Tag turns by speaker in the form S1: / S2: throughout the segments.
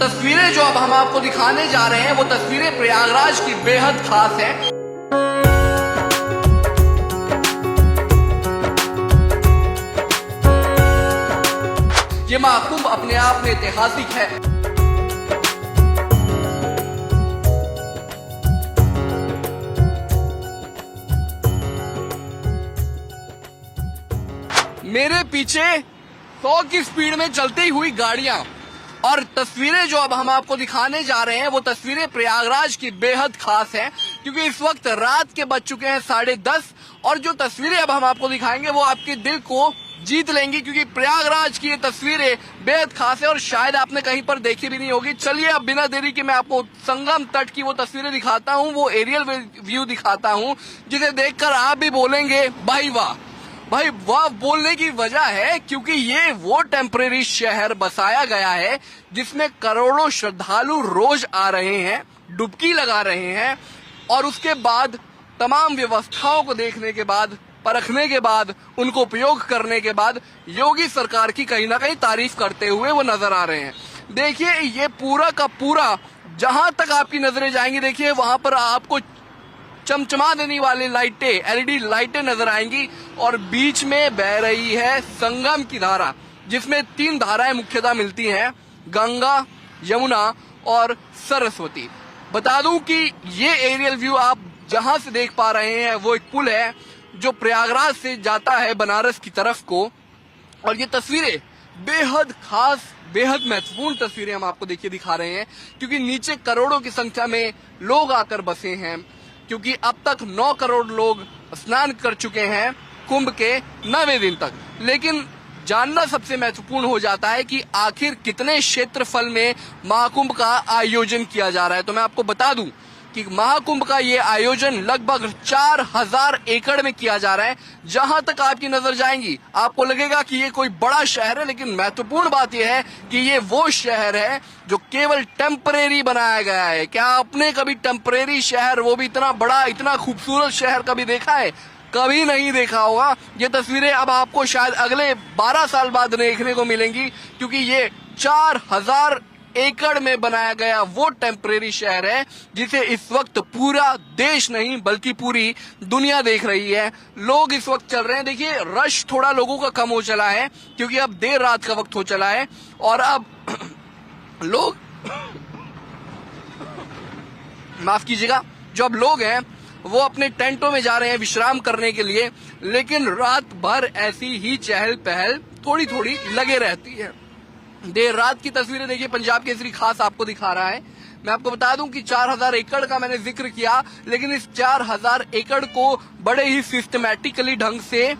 S1: तस्वीरें जो अब हम आपको दिखाने जा रहे हैं वो तस्वीरें प्रयागराज की बेहद खास हैं। ये महाकुंभ अपने आप में ऐतिहासिक है। मेरे पीछे 100 की स्पीड में चलती हुई गाड़ियां और तस्वीरें जो अब हम आपको दिखाने जा रहे हैं वो तस्वीरें प्रयागराज की बेहद खास हैं, क्योंकि इस वक्त रात के बज चुके हैं 10:30 और जो तस्वीरें अब हम आपको दिखाएंगे वो आपके दिल को जीत लेंगी, क्योंकि प्रयागराज की ये तस्वीरें बेहद खास है और शायद आपने कहीं पर देखी भी नहीं होगी। चलिए अब बिना देरी के मैं आपको संगम तट की वो तस्वीरें दिखाता हूँ, वो एरियल व्यू दिखाता हूँ, जिसे देखकर आप भी बोलेंगे भाई वाह। भाई वाह बोलने की वजह है क्योंकि ये वो टेम्परेरी शहर बसाया गया है जिसमें करोड़ों श्रद्धालु रोज आ रहे हैं, डुबकी लगा रहे हैं और उसके बाद तमाम व्यवस्थाओं को देखने के बाद, परखने के बाद, उनको उपयोग करने के बाद योगी सरकार की कहीं ना कहीं तारीफ करते हुए वो नजर आ रहे हैं। देखिए ये पूरा का पूरा जहां तक आपकी नजरें जाएंगी, देखिए वहां पर आपको चमचमा देने वाली लाइटें, एलईडी लाइटें नजर आएंगी और बीच में बह रही है संगम की धारा, जिसमें 3 धाराएं मुख्यतः मिलती हैं, गंगा, यमुना और सरस्वती। बता दूं कि ये एरियल व्यू आप जहां से देख पा रहे हैं वो एक पुल है जो प्रयागराज से जाता है बनारस की तरफ को, और ये तस्वीरें बेहद खास, बेहद महत्वपूर्ण तस्वीरें हम आपको देखिए दिखा रहे हैं, क्योंकि नीचे करोड़ों की संख्या में लोग आकर बसे हैं, क्योंकि अब तक 9 करोड़ लोग स्नान कर चुके हैं कुंभ के 9वें दिन तक। लेकिन जानना सबसे महत्वपूर्ण हो जाता है कि आखिर कितने क्षेत्रफल में महाकुंभ का आयोजन किया जा रहा है। तो मैं आपको बता दूं कि महाकुंभ का ये आयोजन लगभग 4000 एकड़ में किया जा रहा है। जहां तक आपकी नजर जाएंगी आपको लगेगा कि ये कोई बड़ा शहर है, लेकिन महत्वपूर्ण बात यह है कि ये वो शहर है जो केवल टेम्परेरी बनाया गया है। क्या आपने कभी टेम्परेरी शहर, वो भी इतना बड़ा, इतना खूबसूरत शहर कभी देखा है? कभी नहीं देखा होगा। ये तस्वीरें अब आपको शायद अगले 12 साल बाद देखने को मिलेंगी, क्योंकि ये 4000 एकड़ में बनाया गया वो टेम्परेरी शहर है जिसे इस वक्त पूरा देश नहीं बल्कि पूरी दुनिया देख रही है। लोग इस वक्त चल रहे हैं। देखिए रश थोड़ा लोगों का कम हो चला है क्योंकि अब देर रात का वक्त हो चला है और अब लोग माफ कीजिएगा, जो अब लोग हैं वो अपने टेंटों में जा रहे हैं विश्राम करने के लिए, लेकिन रात भर ऐसी ही चहल पहल थोड़ी थोड़ी लगे रहती है। देर रात की तस्वीरें देखिए पंजाब केसरी खास आपको दिखा रहा है। मैं आपको बता दूं कि 4000 एकड़ का मैंने जिक्र किया, लेकिन इस 4000 एकड़ को बड़े ही सिस्टमैटिकली ढंग से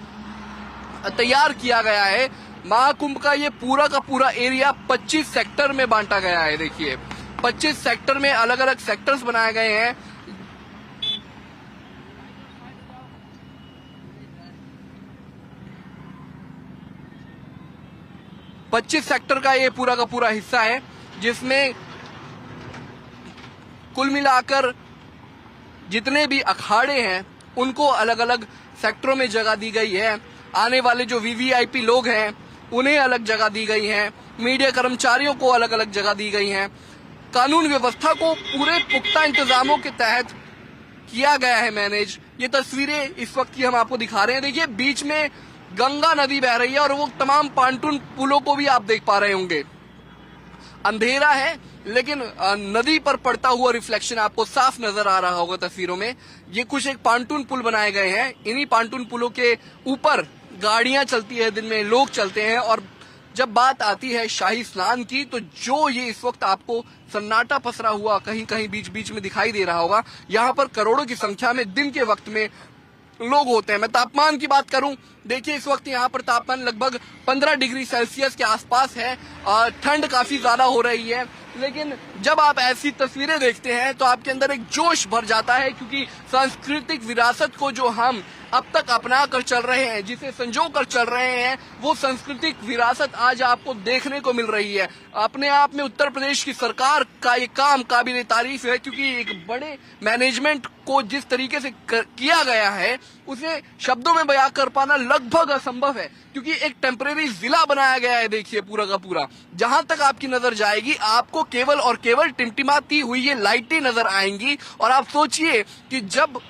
S1: तैयार किया गया है। महाकुंभ का ये पूरा का पूरा एरिया 25 सेक्टर में बांटा गया है। देखिए 25 सेक्टर में अलग अलग सेक्टर्स बनाए गए हैं। पच्चीस सेक्टर का ये पूरा का पूरा हिस्सा है, जिसमें कुल मिलाकर जितने भी अखाड़े हैं उनको अलग अलग सेक्टरों में जगह दी गई है। आने वाले जो वीवीआईपी लोग हैं उन्हें अलग जगह दी गई है। मीडिया कर्मचारियों को अलग अलग जगह दी गई है। कानून व्यवस्था को पूरे पुख्ता इंतजामों के तहत किया गया है मैनेज। ये तस्वीरें इस वक्त की हम आपको दिखा रहे हैं। देखिए बीच में गंगा नदी बह रही है और वो तमाम पांटून पुलों को भी आप देख पा रहे होंगे। अंधेरा है लेकिन नदी पर पड़ता हुआ रिफ्लेक्शन आपको साफ नजर आ रहा होगा तस्वीरों में। ये कुछ एक पांटून पुल बनाए गए हैं। इन्हीं पांटून पुलों के ऊपर गाड़ियां चलती है, दिन में लोग चलते हैं। और जब बात आती है शाही स्नान की, तो जो ये इस वक्त आपको सन्नाटा पसरा हुआ कहीं कहीं बीच बीच में दिखाई दे रहा होगा, यहाँ पर करोड़ों की संख्या में दिन के वक्त में लोग होते हैं। मैं तापमान की बात करूं, देखिए इस वक्त यहाँ पर तापमान लगभग 15 डिग्री सेल्सियस के आसपास है। ठंड काफी ज्यादा हो रही है, लेकिन जब आप ऐसी तस्वीरें देखते हैं तो आपके अंदर एक जोश भर जाता है, क्योंकि सांस्कृतिक विरासत को जो हम अब तक अपना कर चल रहे हैं, जिसे संजो कर चल रहे हैं, वो सांस्कृतिक विरासत आज आपको देखने को मिल रही है। अपने आप में उत्तर प्रदेश की सरकार का ये काम काबिल तारीफ है, क्योंकि एक बड़े मैनेजमेंट को जिस तरीके से किया गया है उसे शब्दों में बयां कर पाना लगभग असंभव है, क्योंकि एक टेम्परेरी जिला बनाया गया है। देखिए पूरा का पूरा, जहां तक आपकी नजर जाएगी आपको केवल और केवल टिमटिमाती हुई ये लाइटें नजर आएंगी। और आप सोचिए कि जब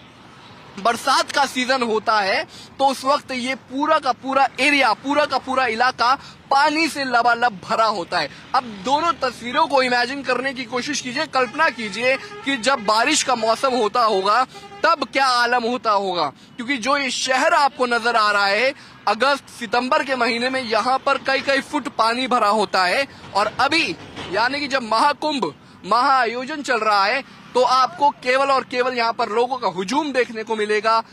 S1: बरसात का सीजन होता है तो उस वक्त ये पूरा का पूरा एरिया, पूरा का पूरा इलाका पानी से लबालब भरा होता है। अब दोनों तस्वीरों को इमेजिन करने की कोशिश कीजिए, कल्पना कीजिए कि जब बारिश का मौसम होता होगा तब क्या आलम होता होगा, क्योंकि जो ये शहर आपको नजर आ रहा है अगस्त सितंबर के महीने में यहाँ पर कई कई फुट पानी भरा होता है। और अभी यानी कि जब महाकुंभ महाआयोजन चल रहा है तो आपको केवल और केवल यहाँ पर लोगों का हुजूम देखने को मिलेगा,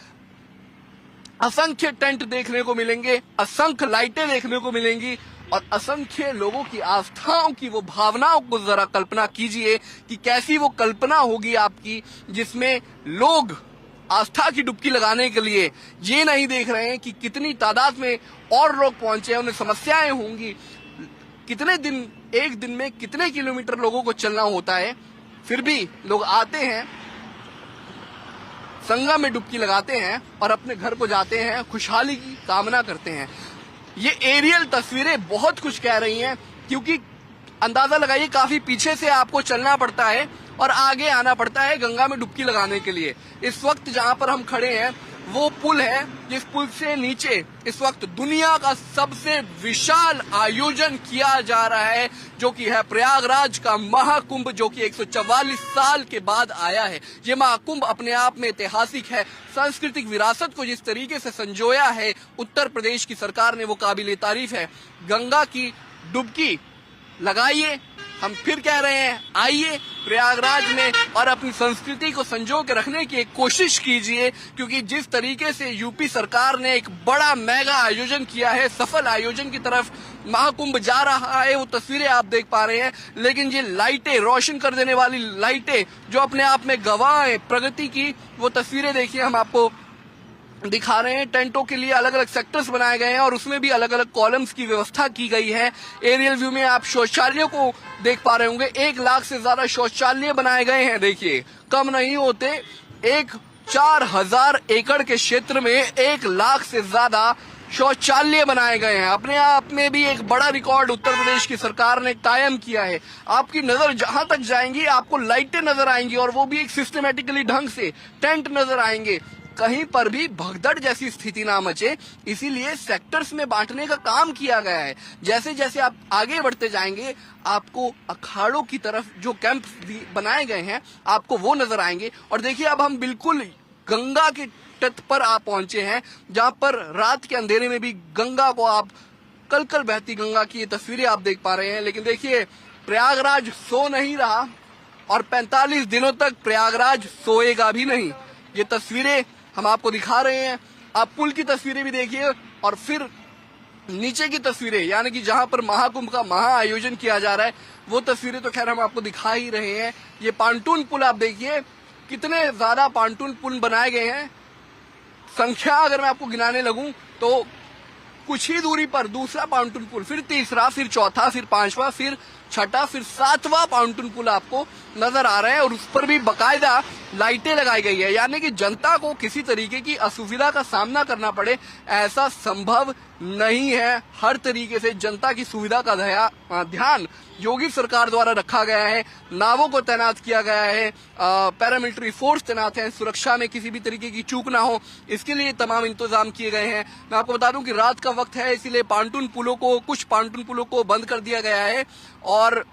S1: असंख्य टेंट देखने को मिलेंगे, असंख्य लाइटें देखने को मिलेंगी और असंख्य लोगों की आस्थाओं की वो भावनाओं को जरा कल्पना कीजिए कि कैसी वो कल्पना होगी आपकी, जिसमें लोग आस्था की डुबकी लगाने के लिए ये नहीं देख रहे हैं कि कितनी तादाद में और लोग पहुंचे हैं, उन्हें समस्याएं होंगी, कितने दिन, एक दिन में कितने किलोमीटर लोगों को चलना होता है, फिर भी लोग आते हैं, संगम में डुबकी लगाते हैं और अपने घर को जाते हैं, खुशहाली की कामना करते हैं। ये एरियल तस्वीरें बहुत कुछ कह रही हैं, क्योंकि अंदाजा लगाइए काफी पीछे से आपको चलना पड़ता है और आगे आना पड़ता है गंगा में डुबकी लगाने के लिए। इस वक्त जहां पर हम खड़े हैं वो पुल है, जिस पुल से नीचे इस वक्त दुनिया का सबसे विशाल आयोजन किया जा रहा है, जो कि है प्रयागराज का महाकुंभ, जो कि 144 साल के बाद आया है। ये महाकुंभ अपने आप में ऐतिहासिक है। सांस्कृतिक विरासत को जिस तरीके से संजोया है उत्तर प्रदेश की सरकार ने, वो काबिल तारीफ है। गंगा की डुबकी लगाइए, हम फिर कह रहे हैं आइए प्रयागराज में और अपनी संस्कृति को संजो के रखने की एक कोशिश कीजिए, क्योंकि जिस तरीके से यूपी सरकार ने एक बड़ा मेगा आयोजन किया है, सफल आयोजन की तरफ महाकुंभ जा रहा है, वो तस्वीरें आप देख पा रहे हैं। लेकिन ये लाइटें, रोशन कर देने वाली लाइटें जो अपने आप में गवाह है प्रगति की, वो तस्वीरें देखिए हम आपको दिखा रहे हैं। टेंटों के लिए अलग अलग सेक्टर्स बनाए गए हैं और उसमें भी अलग अलग कॉलम्स की व्यवस्था की गई है। एरियल व्यू में आप शौचालयों को देख पा रहे होंगे, 1 लाख से ज्यादा शौचालय बनाए गए हैं। देखिए कम नहीं होते, 4,000 एकड़ के क्षेत्र में 1 लाख से ज्यादा शौचालय बनाए गए हैं। अपने आप में भी एक बड़ा रिकॉर्ड उत्तर प्रदेश की सरकार ने कायम किया है। आपकी नजर जहां तक जाएंगी आपको लाइटें नजर आएंगी और वो भी एक सिस्टमेटिकली ढंग से, टेंट नजर आएंगे, कहीं पर भी भगदड़ जैसी स्थिति ना मचे, इसीलिए सेक्टर्स में बांटने का काम किया गया है। जैसे जैसे आप आगे बढ़ते जाएंगे आपको अखाड़ों की तरफ जो कैंप बनाए गए हैं आपको वो नजर आएंगे। और देखिए अब हम बिल्कुल गंगा के तट पर आप पहुंचे हैं, जहां पर रात के अंधेरे में भी गंगा को आप, कल कल बहती गंगा की ये तस्वीरें आप देख पा रहे हैं। लेकिन देखिए प्रयागराज सो नहीं रहा और 45 दिनों तक प्रयागराज सोएगा भी नहीं। ये तस्वीरें हम आपको दिखा रहे हैं। आप पुल की तस्वीरें भी देखिए और फिर नीचे की तस्वीरें, यानी कि जहां पर महाकुंभ का महा आयोजन किया जा रहा है, वो तस्वीरें तो खैर हम आपको दिखा ही रहे हैं। ये पांटून पुल आप देखिए, कितने ज्यादा पांटून पुल बनाए गए हैं। संख्या अगर मैं आपको गिनाने लगूं तो कुछ ही दूरी पर दूसरा पाउंटून पुल, फिर तीसरा, फिर चौथा, फिर 5वां, फिर छठा, फिर 7वां पाउंटून पुल आपको नजर आ रहा है और उस पर भी बकायदा लाइटें लगाई गई है। यानी कि जनता को किसी तरीके की असुविधा का सामना करना पड़े ऐसा संभव नहीं है। हर तरीके से जनता की सुविधा का ध्यान योगी सरकार द्वारा रखा गया है। नावों को तैनात किया गया है, पैरामिलिट्री फोर्स तैनात है, सुरक्षा में किसी भी तरीके की चूक ना हो इसके लिए तमाम इंतजाम किए गए हैं। मैं आपको बता दूं कि रात का वक्त है, इसीलिए कुछ पांटून पुलों को बंद कर दिया गया है और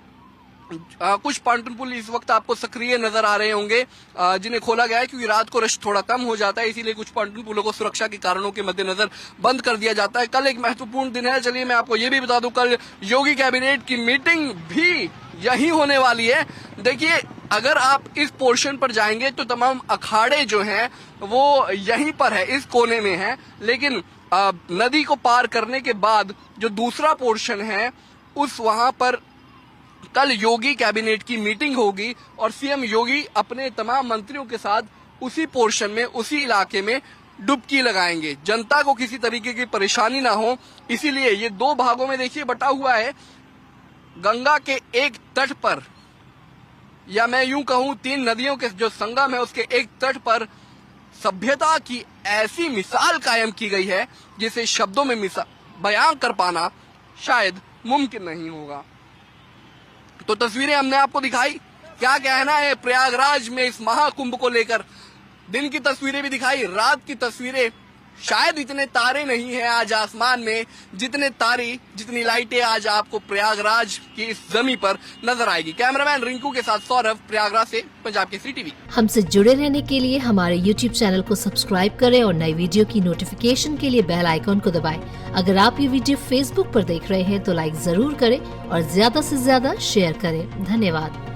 S1: कुछ पांटून पुल इस वक्त आपको सक्रिय नजर आ रहे होंगे जिन्हें खोला गया है, क्योंकि रात को रश थोड़ा कम हो जाता है, इसीलिए कुछ पांटून पुलों को सुरक्षा के कारणों के मद्देनजर बंद कर दिया जाता है। कल एक महत्वपूर्ण दिन है, चलिए मैं आपको ये भी बता दूं, कल योगी कैबिनेट की मीटिंग भी यही होने वाली है। देखिए अगर आप इस पोर्शन पर जाएंगे तो तमाम अखाड़े जो हैं वो यहीं पर है, इस कोने में है, लेकिन नदी को पार करने के बाद जो दूसरा पोर्शन है उस वहां पर कल योगी कैबिनेट की मीटिंग होगी और सीएम योगी अपने तमाम मंत्रियों के साथ उसी पोर्शन में, उसी इलाके में डुबकी लगाएंगे। जनता को किसी तरीके की परेशानी ना हो, इसीलिए ये 2 भागों में देखिए बटा हुआ है। गंगा के एक तट पर, या मैं यूं कहूं 3 नदियों के जो संगम है उसके एक तट पर सभ्यता की ऐसी मिसाल कायम की गई है जिसे शब्दों में बयां कर पाना शायद मुमकिन नहीं होगा। तो तस्वीरें हमने आपको दिखाई, क्या कहना है प्रयागराज में इस महाकुंभ को लेकर। दिन की तस्वीरें भी दिखाई, रात की तस्वीरें। शायद इतने तारे नहीं हैं आज आसमान में जितनी लाइटें आज आपको प्रयागराज की इस जमी पर नजर आएगी। कैमरामैन रिंकू के साथ सौरभ, प्रयागराज से पंजाब केसरी टीवी।
S2: हमसे जुड़े रहने के लिए हमारे YouTube चैनल को सब्सक्राइब करें और नई वीडियो की नोटिफिकेशन के लिए बेल आइकॉन को दबाएं। अगर आप ये वीडियो Facebook पर देख रहे हैं तो लाइक जरूर करें और ज्यादा से ज्यादा शेयर करें। धन्यवाद।